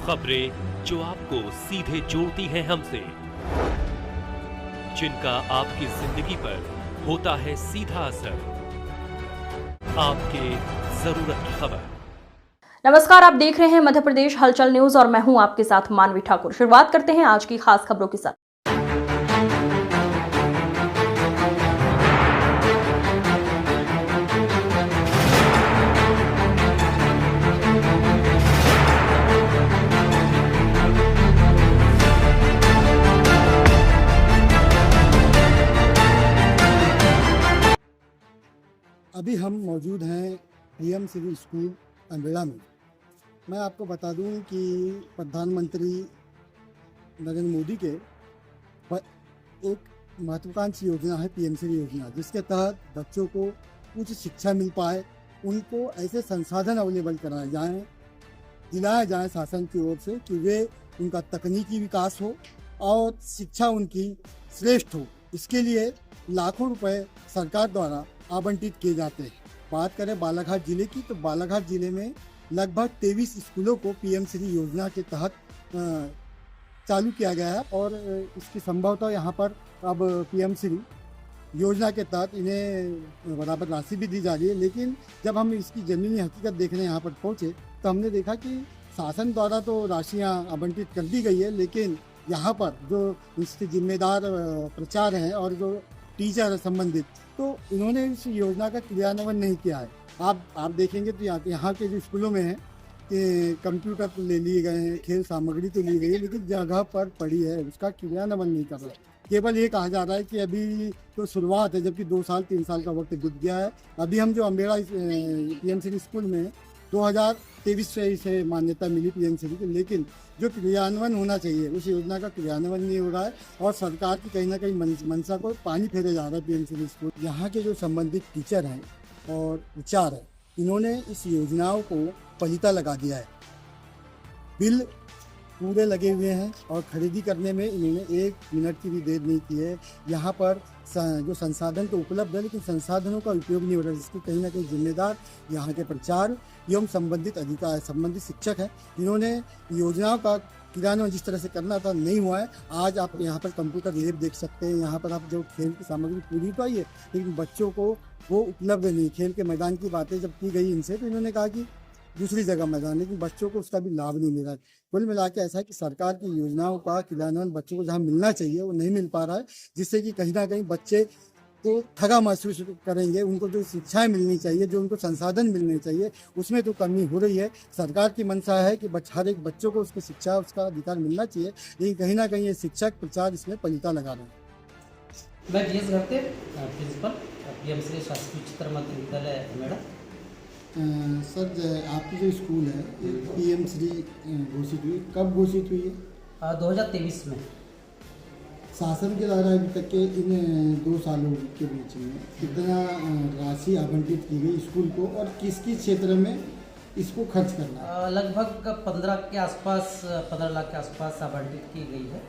खबरें जो आपको सीधे जोड़ती हैं हमसे, जिनका आपकी जिंदगी पर होता है सीधा असर। आपके जरूरत की खबर। नमस्कार, आप देख रहे हैं मध्य प्रदेश हलचल न्यूज और मैं हूं आपके साथ मानवी ठाकुर। शुरुआत करते हैं आज की खास खबरों के साथ। अभी हम मौजूद हैं पीएम श्री स्कूल अम्बेड़ा में। मैं आपको बता दूं कि प्रधानमंत्री नरेंद्र मोदी के एक महत्वाकांक्षी योजना है पीएम श्री योजना, जिसके तहत बच्चों को उच्च शिक्षा मिल पाए, उनको ऐसे संसाधन अवेलेबल कराए जाएं, दिलाए जाएं शासन की ओर से कि वे उनका तकनीकी विकास हो और शिक्षा उनकी श्रेष्ठ हो। इसके लिए लाखों रुपए सरकार द्वारा आवंटित किए जाते हैं। बात करें बालाघाट जिले की, तो बालाघाट जिले में लगभग 23 स्कूलों को पीएम श्री योजना के तहत चालू किया गया है और इसकी संभवतः यहाँ पर अब पीएम श्री योजना के तहत इन्हें बराबर राशि भी दी जा रही है। लेकिन जब हम इसकी ज़मीनी हकीकत देखने यहाँ पर पहुँचे तो हमने देखा कि शासन द्वारा तो राशियाँ आवंटित कर दी गई है, लेकिन यहाँ पर जो इसके जिम्मेदार प्रचार हैं और जो टीचर संबंधित, तो इन्होंने इस योजना का क्रियान्वयन नहीं किया है। आप देखेंगे तो यहाँ के जो स्कूलों में है कि कंप्यूटर तो ले लिए गए हैं, खेल सामग्री तो ली गई है, लेकिन जगह पर पड़ी है उसका क्रियान्वयन नहीं कर रहा। केवल ये कहा जा रहा है कि अभी तो शुरुआत है, जबकि 2 साल 3 साल का वक्त गुजर गया है। अभी हम जो अम्बेड़ा पीएम श्री स्कूल में 2023 से इसे मान्यता मिली पीएम श्री की, लेकिन जो क्रियान्वयन होना चाहिए उस योजना का क्रियान्वयन नहीं हो रहा है और सरकार की कहीं ना कहीं मंशा को पानी फेरे जा रहा है पीएम श्री स्कूल। यहाँ के जो संबंधित टीचर हैं और विचार है, इन्होंने इस योजनाओं को पलीता लगा दिया है। बिल पूरे लगे हुए हैं और खरीदी करने में इन्होंने 1 मिनट की भी देर नहीं की है। यहाँ पर जो संसाधन तो उपलब्ध है, लेकिन संसाधनों का उपयोग नहीं हो रहा है, जिसकी कहीं ना कहीं जिम्मेदार यहाँ के प्रचार एवं संबंधित शिक्षक हैं। इन्होंने योजनाओं का क्रियान्वयन जिस तरह से करना था नहीं हुआ है। आज आप यहाँ पर कंप्यूटर लैब देख सकते हैं, यहाँ पर आप जो खेल की सामग्री पूरी तो आई है, लेकिन बच्चों को वो उपलब्ध नहीं। खेल के मैदान की बातें जब की गई इनसे, तो इन्होंने कहा कि दूसरी जगह मैदान, लेकिन बच्चों को उसका भी लाभ नहीं मिल रहा है। कुल मिला के ऐसा है कि सरकार की योजनाओं का क्रियान्वयन बच्चों को जहाँ मिलना चाहिए वो नहीं मिल पा रहा है, जिससे कि कहीं ना कहीं बच्चे तो ठगा महसूस करेंगे। उनको जो शिक्षाएं मिलनी चाहिए, जो उनको संसाधन मिलने चाहिए, उसमें तो कमी हो रही है। सरकार की मंशा है कि हर एक बच्चों को उसकी शिक्षा, उसका अधिकार मिलना चाहिए, लेकिन कहीं ना कहीं ये शिक्षक प्रचार इसमें पलीता लगा रहे हैं। मैं जीएस घरते प्रिंसिपल पीएम श्री शासकीय उच्चतर माध्यमिक विद्यालय अम्बेड़ा। सर, आपकी जो स्कूल है पीएम श्री घोषित हुई, कब घोषित हुई है? 2023 में। शासन के द्वारा अभी तक के इन 2 सालों के बीच में कितना राशि आवंटित की गई स्कूल को और किस किस क्षेत्र में इसको खर्च करना? लगभग 15 लाख के आसपास आवंटित की गई है।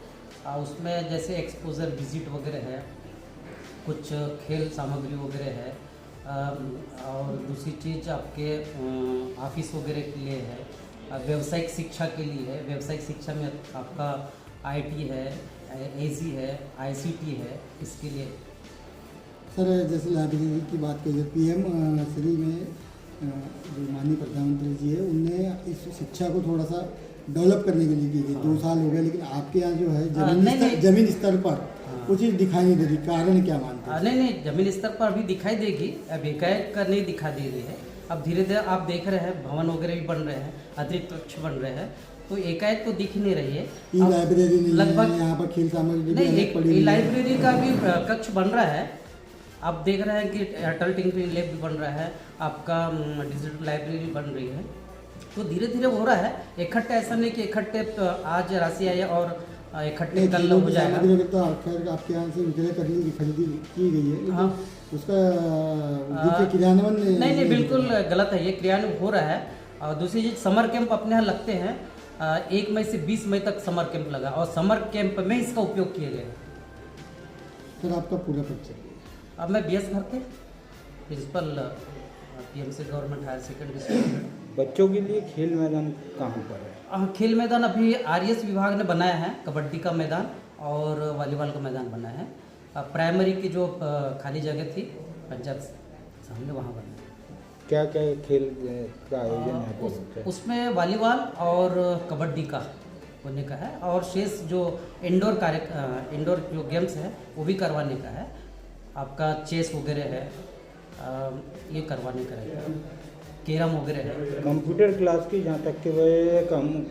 उसमें जैसे एक्सपोजर विजिट वगैरह है, कुछ खेल सामग्री वगैरह है, और दूसरी चीज़ आपके ऑफिस वगैरह के लिए है, व्यावसायिक शिक्षा के लिए है। व्यावसायिक शिक्षा में आपका आईटी है, एजी है, आईसीटी है, इसके लिए। सर, जैसे लाइब्रेरी की बात करें, पीएम श्री में जो माननीय प्रधानमंत्री जी है, उनने इस शिक्षा को थोड़ा सा डेवलप करने के लिए की गई। 2 साल हो गए, लेकिन आपके यहाँ जो है जमीन स्तर पर कुछ चीज़ दिखाई नहीं दे रही। कारण क्या मानते हैं? नहीं, जमीन स्तर पर अभी दिखाई देगी, अब एकाएक का नहीं दिखा दे रही है। अब धीरे धीरे आप देख रहे हैं भवन वगैरह भी बन रहे हैं, अतिरिक्त कक्ष बन रहे हैं, तो एकाएक तो दिख नहीं रही है। लाइब्रेरी लगभग यहाँ पर खेल सामग्री नहीं, लाइब्रेरी का भी कक्ष बन रहा है। आप देख रहे हैं कि अटल टिंकरिंग लैब भी बन रहा है, आपका डिजिटल लाइब्रेरी बन रही है, तो धीरे धीरे हो रहा है। इकट्ठे ऐसा नहीं कि इकट्ठे आज राशि आई और इकट्ठे कल हो जाएगा। तो खैर आपके यहाँ से विक्रय करने की खरीदी की गई है, हाँ, उसका क्रियान्वयन नहीं, बिल्कुल गलत है, ये क्रियान्वयन हो रहा है। और दूसरी चीज, समर कैंप अपने यहाँ लगते हैं। 1 मई से 20 मई तक समर कैंप लगा और समर कैंप में इसका उपयोग किए गए। सर, आपका पूरा परिचय? अब मैं बीएस घरते principal PMC government higher secondary school. बच्चों के लिए खेल मैदान कहाँ पर है? खेल मैदान अभी आरएस विभाग ने बनाया है, कबड्डी का मैदान और वॉलीबॉल का मैदान बनाया है। प्राइमरी की जो खाली जगह थी पंचायत सामने वहाँ बनाया है। क्या क्या खेल का आयोजन यहाँ पे होता है? उसमें वॉलीबॉल और कबड्डी का होने का है और शेष जो इंडोर जो गेम्स है वो भी करवाने का है। आपका चेस वगैरह है, ये करवाने का रहेगा, कैरम वगैरह है। कंप्यूटर क्लास की जहाँ तक कि वह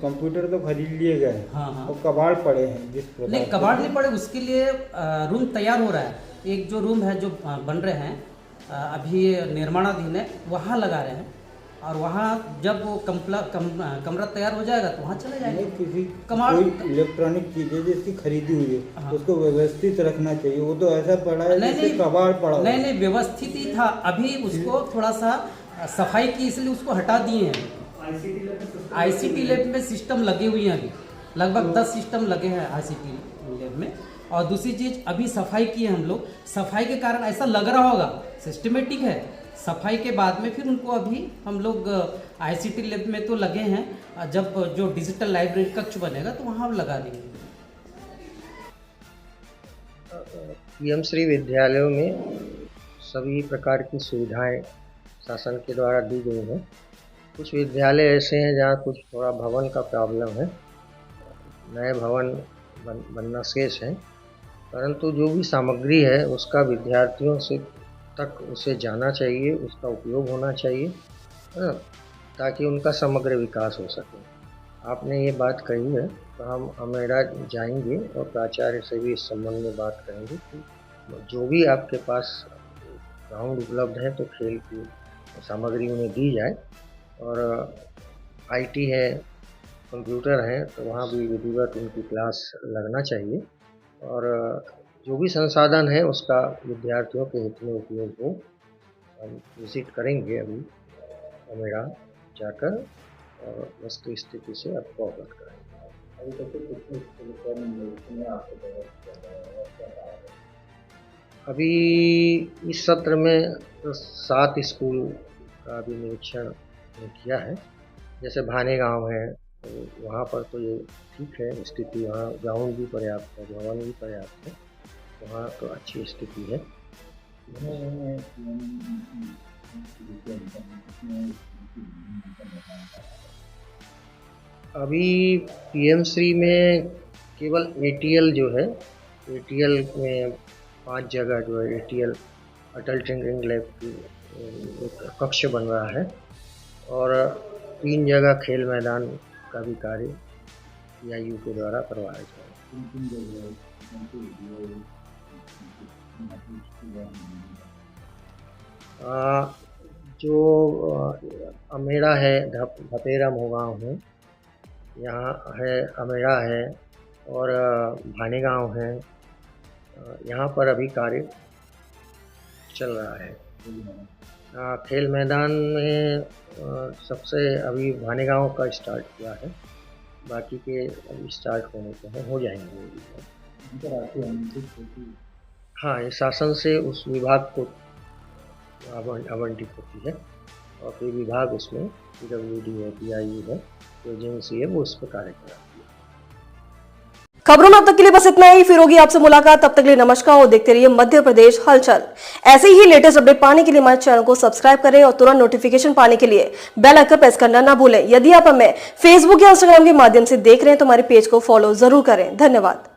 कंप्यूटर तो खरीद लिए गए हैं, हाँ। और कबाड़ पड़े हैं जिस प्रकार नहीं, कबाड़ नहीं पड़े, उसके लिए रूम तैयार हो रहा है। एक जो रूम है जो बन रहे हैं अभी निर्माणाधीन है, वहाँ लगा रहे हैं और वहाँ जब वो कमरा तैयार हो जाएगा तो वहाँ चले जाएंगे। किसी कबाड़ कोई इलेक्ट्रॉनिक चीजें जिसकी खरीदी हुई है हाँ। उसको व्यवस्थित रखना चाहिए। वो तो ऐसा पड़ा है नहीं, जैसे नहीं, कबाड़ पड़ा हुआ है। नहीं व्यवस्थित ही था, अभी उसको थोड़ा सा सफाई की इसलिए उसको हटा दिए हैं। आईसीटी लैब में सिस्टम लगे हुए हैं, अभी लगभग 10 सिस्टम लगे हैं आईसीटी लैब में। और दूसरी चीज अभी सफाई की है हम लोग, सफाई के कारण ऐसा लग रहा होगा सिस्टमेटिक है, सफाई के बाद में फिर उनको अभी हम लोग आईसीटी लैब में तो लगे हैं, जब जो डिजिटल लाइब्रेरी कक्ष बनेगा तो वहाँ लगा देंगे। पीएम श्री विद्यालयों में सभी प्रकार की सुविधाएं शासन के द्वारा दी गई हैं। कुछ विद्यालय ऐसे हैं जहाँ कुछ थोड़ा भवन का प्रॉब्लम है, नए भवन बनना शेष है, परंतु जो भी सामग्री है उसका विद्यार्थियों से तक उसे जाना चाहिए, उसका उपयोग होना चाहिए, है ना, ताकि उनका समग्र विकास हो सके। आपने ये बात कही है तो हम अमेरा जाएंगे और प्राचार्य से भी इस संबंध में बात करेंगे कि जो भी आपके पास ग्राउंड उपलब्ध है तो खेल की सामग्री उन्हें दी जाए, और आईटी है, कंप्यूटर है, तो वहाँ भी विधिवत उनकी क्लास लगना चाहिए, और जो भी संसाधन है उसका विद्यार्थियों के हित में उपयोग हो। हम विजिट करेंगे अभी अमेरा जाकर और वस्तु स्थिति से आपको अवगत कराएंगे। अभी इस सत्र में 7 स्कूल का भी निरीक्षण किया है। जैसे भाने गांव है तो वहाँ पर तो ये ठीक है स्थिति, वहाँ ग्राउंड भी पर्याप्त है, भवन भी पर्याप्त है, वहाँ तो अच्छी स्थिति है। अभी पीएम श्री में केवल एटीएल जो है, एटीएल में 5 जगह जो है एटीएल अटल टिंकरिंग लैब की एक कक्ष बन रहा है, और 3 जगह खेल मैदान का भी कार्य PIU के द्वारा करवाया जाए। जो अमेरा है, भतेरा मोगांव है, यहाँ है अमेरा है, और भाने गांव है, यहाँ पर अभी कार्य चल रहा है। खेल मैदान में सबसे अभी भाने गांव का स्टार्ट किया है, बाकी के अभी स्टार्ट होने को हैं, हो जाएंगे। हाँ, ये शासन से उस विभाग को आवंटित होती है और फिर विभाग उसमें PWD है, PIU है, एजेंसी है, वो उस पर कार्य कराती है। खबरों में अब तक के लिए बस इतना ही, फिर होगी आपसे मुलाकात, तब तक के लिए नमस्कार और देखते रहिए मध्य प्रदेश हलचल। ऐसे ही लेटेस्ट अपडेट पाने के लिए हमारे चैनल को सब्सक्राइब करें और तुरंत नोटिफिकेशन पाने के लिए बेल आइकन प्रेस करना ना भूलें। यदि आप हमें फेसबुक या इंस्टाग्राम के माध्यम से देख रहे हैं तो हमारे पेज को फॉलो जरूर करें। धन्यवाद।